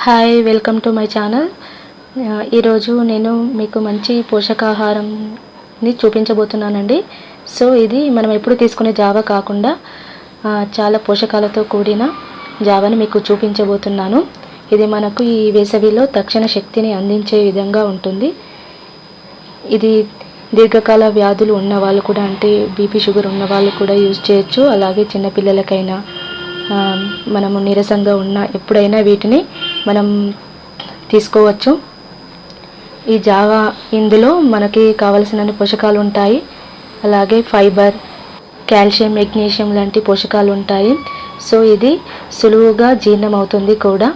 Hi, welcome to my channel. ఈరోజు నేను మీకు మంచి పోషకాహారంని చూపించబోతున్నానండి. సో ఇది మనం ఎప్పుడు తీసుకునే జావా కాకుండా చాలా పోషకాలతో కూడిన జావాని మీకు చూపించబోతున్నాను. ఇది మనకు ఈ వేసవిలో తక్షణ శక్తిని అందించే విధంగా ఉంటుంది. ఇది దీర్ఘకాల వ్యాధులు ఉన్న వాళ్ళు కూడా, అంటే బీపీ షుగర్ ఉన్న వాళ్ళు కూడా యూజ్ చేయొచ్చు. అలాగే చిన్నపిల్లలకైనా, మనము నీరసంగా ఉన్న ఎప్పుడైనా వీటిని మనం తీసుకోవచ్చు. ఈ జావా ఇందులో మనకి కావలసిన పోషకాలు ఉంటాయి. అలాగే ఫైబర్, కాల్షియం, మెగ్నీషియం లాంటి పోషకాలు ఉంటాయి. సో ఇది సులువుగా జీర్ణం అవుతుంది కూడా.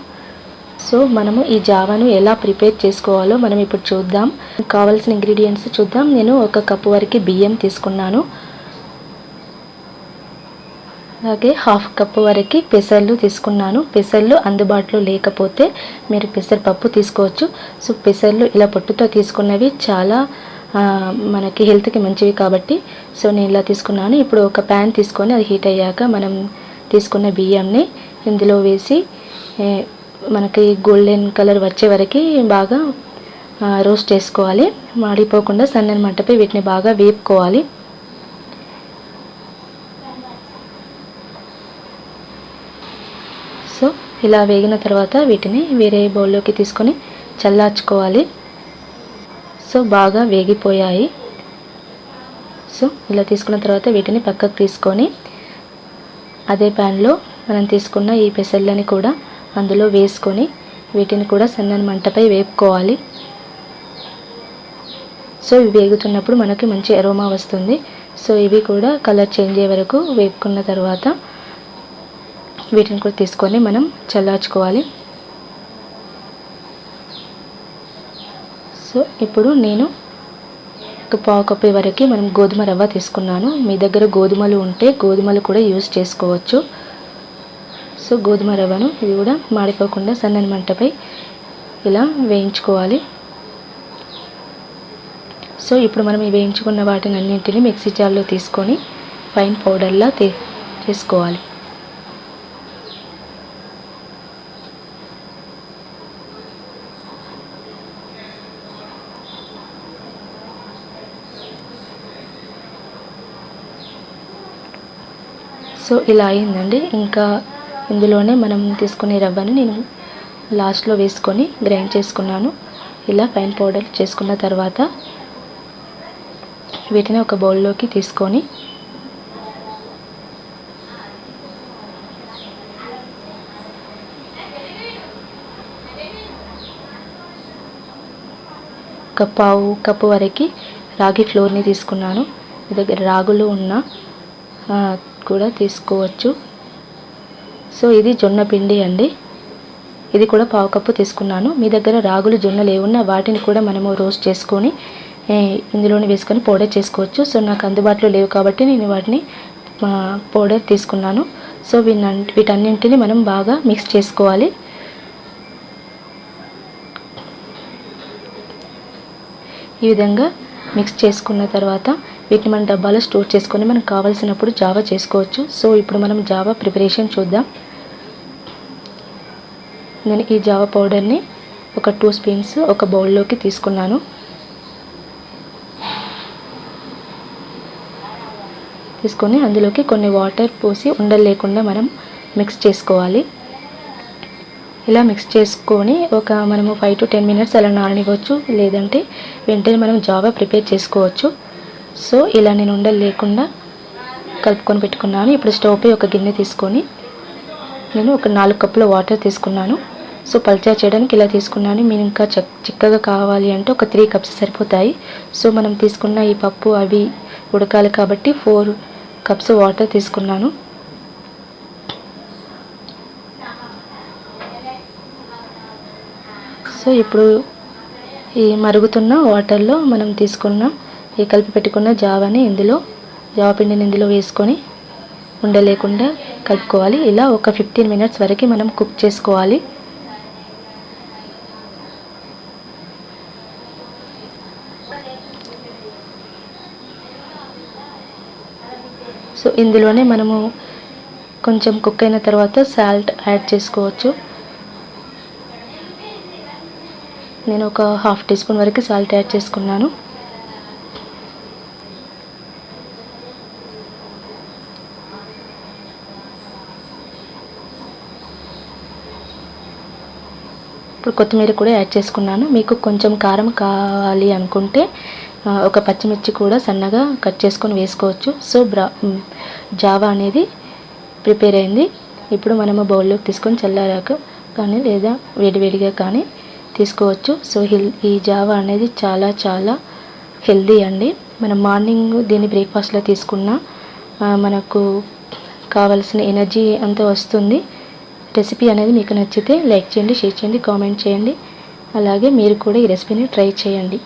సో మనము ఈ జావాను ఎలా ప్రిపేర్ చేసుకోవాలో మనం ఇప్పుడు చూద్దాం. కావాల్సిన ఇంగ్రీడియంట్స్ చూద్దాం. నేను 1 కప్పు వరకు బియ్యం తీసుకున్నాను. అలాగే 1/2 కప్పు వరకు పెసర్లు తీసుకున్నాను. పెసర్లు అందుబాటులో లేకపోతే మీరు పెసరపప్పు తీసుకోవచ్చు. సో పెసర్లు ఇలా పొట్టుతో తీసుకున్నవి చాలా మనకి హెల్త్కి మంచివి కాబట్టి సో నేను ఇలా తీసుకున్నాను. ఇప్పుడు ఒక ప్యాన్ తీసుకొని అది హీట్ అయ్యాక మనం తీసుకున్న బియ్యంని ఇందులో వేసి మనకి గోల్డెన్ కలర్ వచ్చే వరకు బాగా రోస్ట్ చేసుకోవాలి. మాడిపోకుండా సన్నని మంటపై వీటిని బాగా వేపుకోవాలి. సో ఇలా వేగిన తర్వాత వీటిని వేరే బౌల్లోకి తీసుకొని చల్లార్చుకోవాలి. సో బాగా వేగిపోయాయి. సో ఇలా తీసుకున్న తర్వాత వీటిని పక్కకు తీసుకొని అదే ప్యాన్లో మనం తీసుకున్న ఈ పెసర్లని కూడా అందులో వేసుకొని వీటిని కూడా సన్నని మంటపై వేపుకోవాలి. సో ఇవి వేగుతున్నప్పుడు మనకి మంచి అరోమా వస్తుంది. సో ఇవి కూడా కలర్ చేంజ్ అయ్యే వరకు వేపుకున్న తర్వాత వీటిని కూడా తీసుకొని మనం చల్లార్చుకోవాలి. సో ఇప్పుడు నేను 1/4 కప్పు వరకు మనం గోధుమ రవ్వ తీసుకున్నాను. మీ దగ్గర గోధుమలు ఉంటే గోధుమలు కూడా యూజ్ చేసుకోవచ్చు. సో గోధుమ రవ్వను ఇది కూడా మాడిపోకుండా సన్నని మంటపై ఇలా వేయించుకోవాలి. సో ఇప్పుడు మనం ఈ వేయించుకున్న వాటిని అన్నింటినీ మిక్సీ జార్లో తీసుకొని ఫైన్ పౌడర్లా చేసుకోవాలి. సో ఇలా అయిందండి. ఇంకా ఇందులోనే మనం తీసుకునే రవ్వని నేను లాస్ట్లో వేసుకొని గ్రైండ్ చేసుకున్నాను. ఇలా ఫైన్ పౌడర్ చేసుకున్న తర్వాత వీటిని ఒక బౌల్లోకి తీసుకొని ఒక 1/2 కప్పు వరకు రాగి ఫ్లోర్ని తీసుకున్నాను. మీ దగ్గర రాగులు ఉన్న కూడా తీసుకోవచ్చు. సో ఇది జొన్న పిండి అండి. ఇది కూడా 1/2 కప్పు తీసుకున్నాను. మీ దగ్గర రాగులు, జొన్నలు ఏమున్నా వాటిని కూడా మనము రోస్ట్ చేసుకొని ఇందులోనే వేసుకొని పౌడర్ చేసుకోవచ్చు. సో నాకు అందుబాటులో లేవు కాబట్టి నేను వాటిని పౌడర్ తీసుకున్నాను. సో వీటన్నింటిని మనం బాగా మిక్స్ చేసుకోవాలి. ఈ విధంగా మిక్స్ చేసుకున్న తర్వాత వీటిని మనం డబ్బాలో స్టోర్ చేసుకొని మనకు కావాల్సినప్పుడు జావా చేసుకోవచ్చు. సో ఇప్పుడు మనం జావా ప్రిపరేషన్ చూద్దాం. నేను ఈ జావా పౌడర్ని ఒక 2 స్పూన్స్ ఒక బౌల్లోకి తీసుకున్నాను. తీసుకొని అందులోకి కొన్ని వాటర్ పోసి ఉండలు లేకుండా మనం మిక్స్ చేసుకోవాలి. ఇలా మిక్స్ చేసుకొని మనము 5 to 10 minutes అలా నాననివ్వచ్చు. లేదంటే వెంటనే మనం జావా ప్రిపేర్ చేసుకోవచ్చు. సో ఇలా నేను ఉండలు లేకుండా కలుపుకొని పెట్టుకున్నాను. ఇప్పుడు స్టవ్ పై ఒక గిన్నె తీసుకొని నేను ఒక 4 కప్పుల వాటర్ తీసుకున్నాను. సో పల్చా చేయడానికి ఇలా తీసుకున్నాను. మీరు ఇంకా చిక్కగా కావాలి అంటే ఒక 3 కప్స్ సరిపోతాయి. సో మనం తీసుకున్న ఈ పప్పు అవి ఉడకాలి కాబట్టి 4 కప్స్ వాటర్ తీసుకున్నాను. సో ఇప్పుడు ఈ మరుగుతున్న వాటర్లో మనం తీసుకున్న ఈ కలిపి పెట్టుకున్న జావా పిండిని ఇందులో వేసుకొని ఉండలేకుండా కలుపుకోవాలి. ఇలా ఒక 15 minutes వరకు మనం కుక్ చేసుకోవాలి. సో ఇందులోనే మనము కొంచెం కుక్ అయిన తర్వాత సాల్ట్ యాడ్ చేసుకోవచ్చు. నేను ఒక హాఫ్ టీ స్పూన్ వరకు సాల్ట్ యాడ్ చేసుకున్నాను. ఇప్పుడు కొత్తిమీర కూడా యాడ్ చేసుకున్నాను. మీకు కొంచెం కారం కావాలి అనుకుంటే ఒక పచ్చిమిర్చి కూడా సన్నగా కట్ చేసుకొని వేసుకోవచ్చు. సో జావా అనేది ప్రిపేర్ అయింది. ఇప్పుడు మనము బౌల్లోకి తీసుకొని చల్లారాక కానీ లేదా వేడివేడిగా కానీ తీసుకోవచ్చు. సో ఈ జావా అనేది చాలా చాలా హెల్దీ అండి. మనం మార్నింగ్ దీన్ని బ్రేక్ఫాస్ట్లో తీసుకున్న మనకు కావలసిన ఎనర్జీ అంతా వస్తుంది. రెసిపీ అనేది మీకు నచ్చితే లైక్ చేయండి, షేర్ చేయండి, కామెంట్ చేయండి. అలాగే మీరు కూడా ఈ రెసిపీని ట్రై చేయండి.